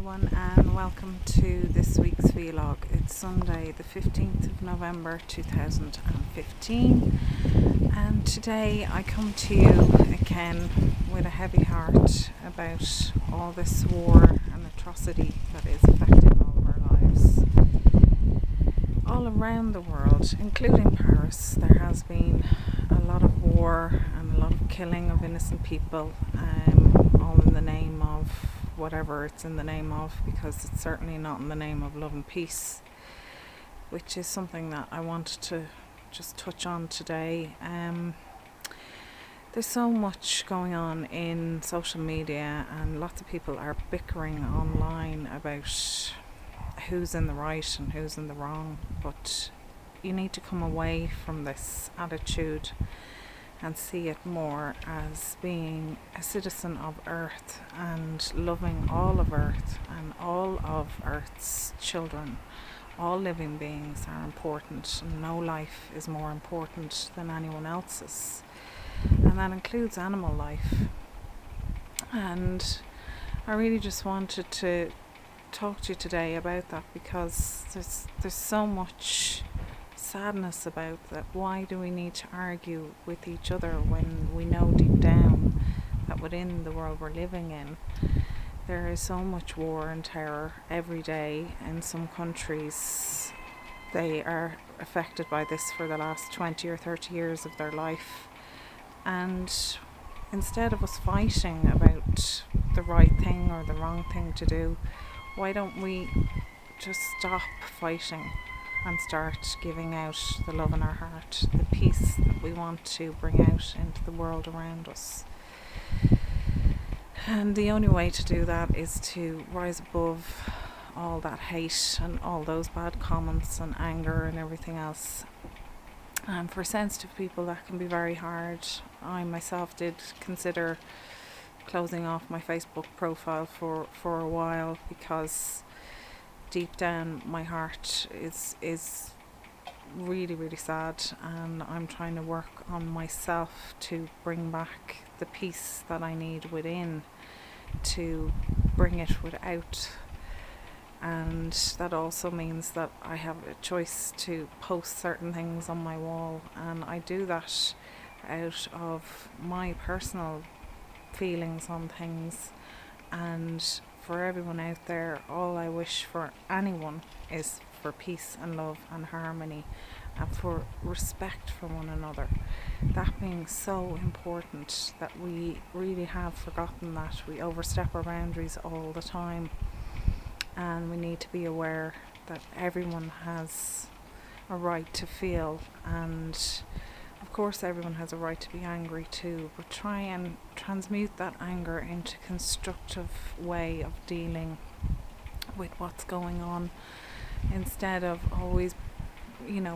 everyone, and welcome to this week's vlog. It's Sunday the 15th of November 2015, and today I come to you again with a heavy heart about all this war and atrocity that is affecting all of our lives. All around the world, including Paris, there has been a lot of war and a lot of killing of innocent people, all in the name of whatever it's in the name of, because it's certainly not in the name of love and peace, which is something that I wanted to just touch on today. There's so much going on in social media, and lots of people are bickering online about who's in the right and who's in the wrong, but you need to come away from this attitude and see it more as being a citizen of Earth and loving all of Earth and all of Earth's children. All living beings are important, and no life is more important than anyone else's, and that includes animal life. And I really just wanted to talk to you today about that, because there's so much sadness about that. Why do we need to argue with each other when we know deep down that within the world we're living in, there is so much war and terror every day? In some countries, they are affected by this for the last 20 or 30 years of their life, and instead of us fighting about the right thing or the wrong thing to do, why don't we just stop fighting and start giving out the love in our heart, the peace that we want to bring out into the world around us? And the only way to do that is to rise above all that hate and all those bad comments and anger and everything else. And for sensitive people, that can be very hard. I myself did consider closing off my Facebook profile for a while, because deep down my heart is really, really sad, and I'm trying to work on myself to bring back the peace that I need within to bring it without. And that also means that I have a choice to post certain things on my wall, and I do that out of my personal feelings on things. And for everyone out there, all I wish for anyone is for peace and love and harmony, and for respect for one another. That being so important, that we really have forgotten that. We overstep our boundaries all the time, and we need to be aware that everyone has a right to feel, and of course everyone has a right to be angry too, but try and transmute that anger into a constructive way of dealing with what's going on, instead of always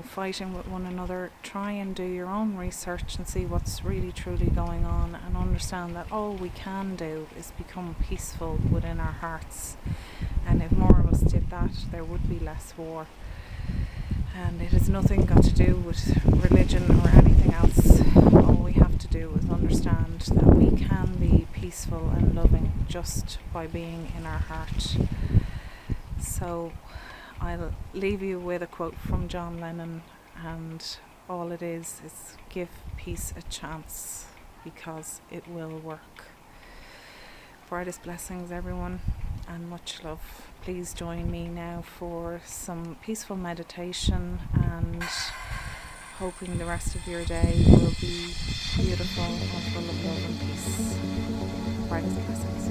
fighting with one another. Try and do your own research and see what's really truly going on, and understand that all we can do is become peaceful within our hearts, and if more of us did that, there would be less war. And it has nothing got to do with religion or anything else. All we have to do is understand that we can be peaceful and loving just by being in our heart. So I'll leave you with a quote from John Lennon, and all it is give peace a chance, because it will work. Brightest blessings, everyone, and much love. Please join me now for some peaceful meditation, and hoping the rest of your day will be beautiful and full of love and peace. Brightest blessings.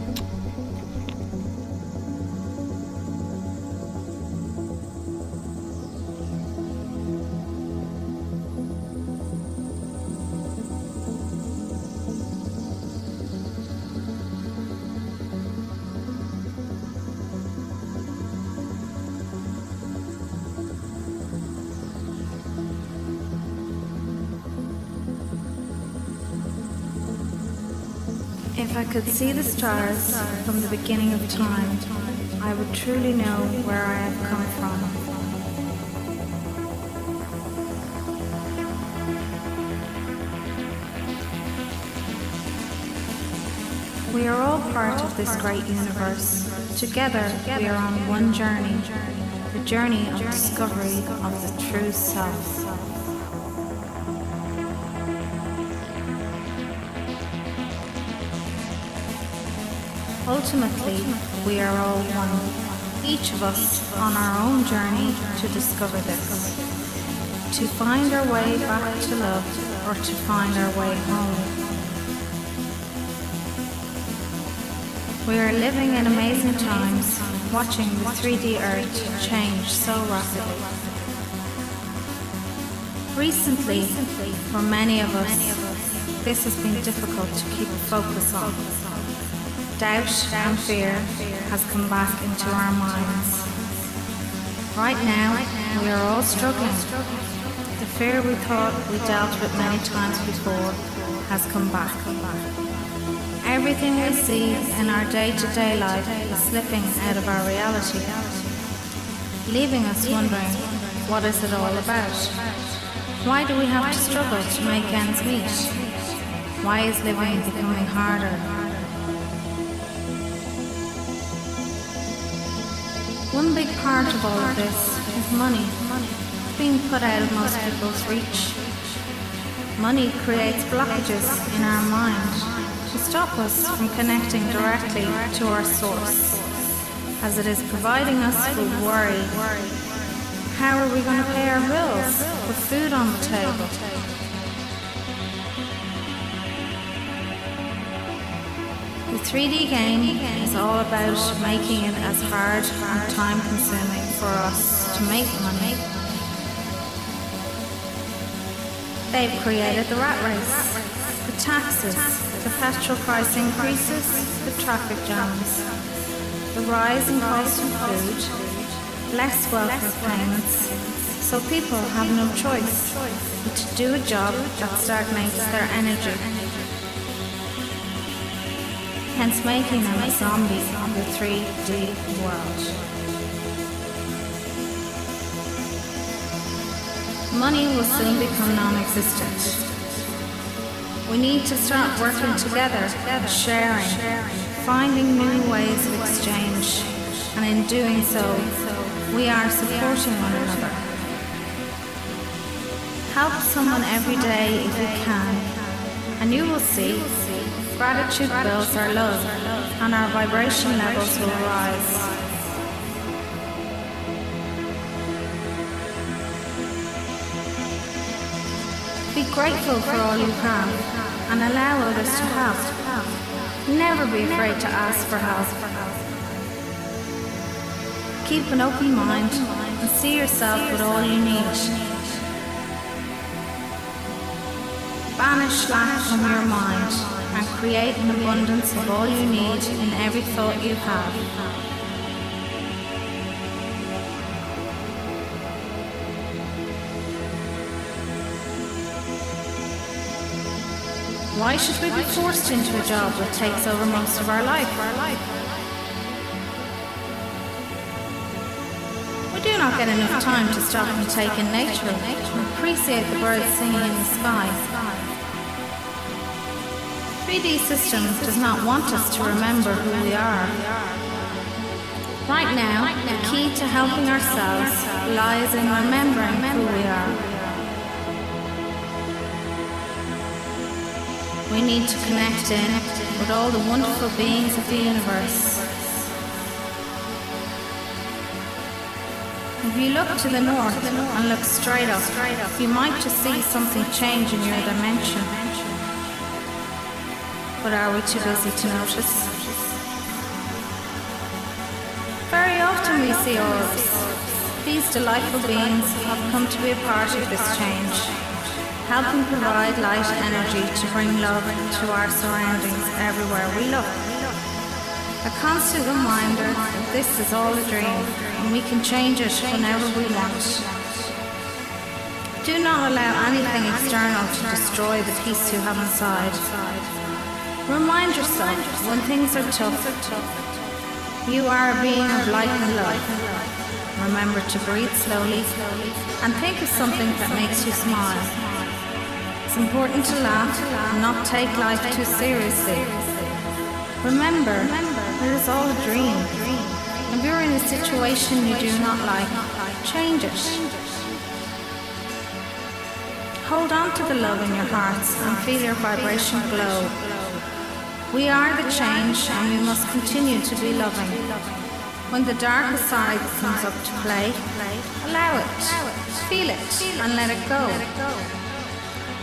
If I could see the stars from the beginning of time, I would truly know where I have come from. We are all part of this great universe, Together we are on one journey, the journey of discovery of the true self. Ultimately, we are all one, each of us on our own journey to discover this, to find our way back to love or to find our way home. We are living in amazing times, watching the 3D Earth change so rapidly. Recently, for many of us, this has been difficult to keep a focus on. Doubt and fear has come back into our minds. Right now, we are all struggling. The fear we thought we dealt with many times before has come back. Everything we see in our day-to-day life is slipping out of our reality, leaving us wondering, what is it all about? Why do we have to struggle to make ends meet? Why is living becoming harder? One big part of all of this is money, being put out of most people's reach. Money creates blockages in our mind to stop us from connecting directly to our source, as it is providing us with worry. How are we going to pay our bills, put food on the table? The 3D game is all about making it as hard and time-consuming for us to make money. They've created the rat race, the taxes, the petrol price increases, the traffic jams, the rise in cost of food, less welfare payments, so people have no choice but to do a job that stagnates their energy, hence making them a zombie of the 3D world. Money will soon become non-existent. We need to start working together, sharing, finding new ways of exchange, and in doing so, we are supporting one another. Help someone every day if you can, and you will see gratitude builds our love, and our vibration levels will rise. Be grateful for all you have, and allow others to have. Never be afraid to ask for help. Keep an open mind and see yourself with all you need. Banish lack from your mind and create an abundance of all you need in every thought you have. Why should we be forced into a job that takes over most of our life? We do not get enough time to stop and take in nature and appreciate the birds singing in the sky. 3D system does not want us to remember who we are. Right now, the key to helping ourselves lies in remembering who we are. We need to connect in with all the wonderful beings of the universe. If you look to the north and look straight up, you might just see something change in your dimension. But are we too busy to notice? Very often we see orbs. These delightful beings have come to be a part of this change, helping provide light energy to bring love to our surroundings everywhere we look. A constant reminder that this is all a dream and we can change it whenever we want. Do not allow anything external to destroy the peace you have inside. Remind yourself when things are tough, you are a being of light and love. Remember to breathe slowly and think of something that makes you smile. It's important to laugh and not take life too seriously. Remember, it is all a dream. you're in a situation you do not like, change it. Hold on to the love in your hearts and feel your vibration glow. We are the change and we must continue to be loving. When the darker side comes up to play, allow it, feel it and let it go.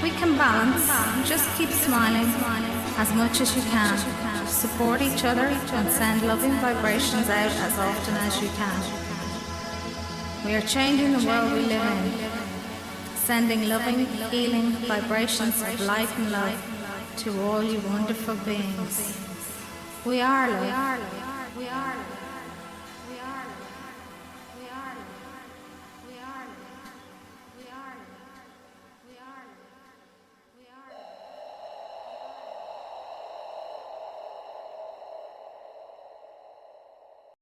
We can balance, just keep smiling as much as you can. Support each other and send loving vibrations out as often as you can. We are changing the world we live in, sending loving, healing vibrations of light and love to all you wonderful beings. We are love. We are love.